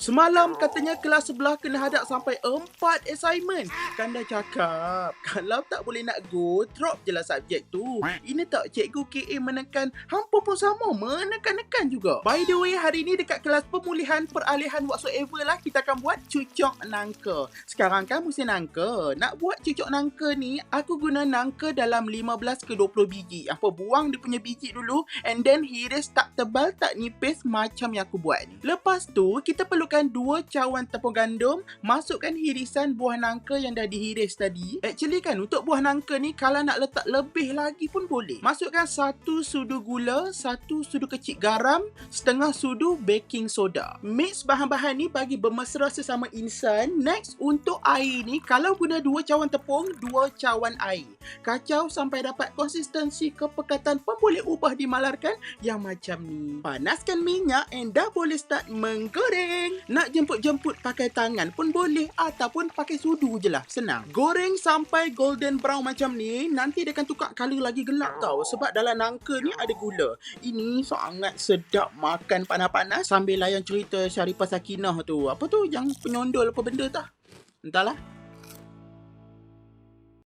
Semalam katanya kelas sebelah kena hadap sampai 4 assignment. Kan dah cakap, kalau tak boleh nak go, drop je lah subjek tu. Ini tak cikgu KA menekan, hampa pun sama menekan-nekan juga. By the way, hari ni dekat kelas pemulihan peralihan whatsoever lah, kita akan buat cucuk nangka. Sekarang kan musim nangka. Nak buat cucuk nangka ni, aku guna nangka dalam 15 ke 20 biji. Apa buang dia punya biji dulu and then hiris tak tebal tak nipis macam yang aku buat ni. Lepas tu, kita perlukan 2 cawan tepung gandum, masukkan hirisan buah nangka yang dah dihiris tadi. Actually kan, untuk buah nangka ni kalau nak letak lebih lagi pun boleh. Masukkan 1 sudu gula, 1 sudu kecil garam, setengah sudu baking soda. Mix bahan-bahan ni bagi bermesra sesama insan. Next, untuk air ni, kalau guna 2 cawan tepung, 2 cawan air. Kacau sampai dapat konsistensi kepekatan pun boleh ubah dimalarkan yang macam ni. Panaskan minyak and dah boleh start menggoreng. Nak jemput-jemput pakai tangan pun boleh ataupun pakai sudu je lah. Senang. Goreng sampai golden brown macam ni. Nanti dia akan tukar colour lagi gelap tau. Sebab dalam nangka ni ada gula. Ini sangat sedap makan panas-panas sambil layan cerita Sharifah Sakinah tu. Apa tu? Yang penyondol apa benda tah? Entahlah.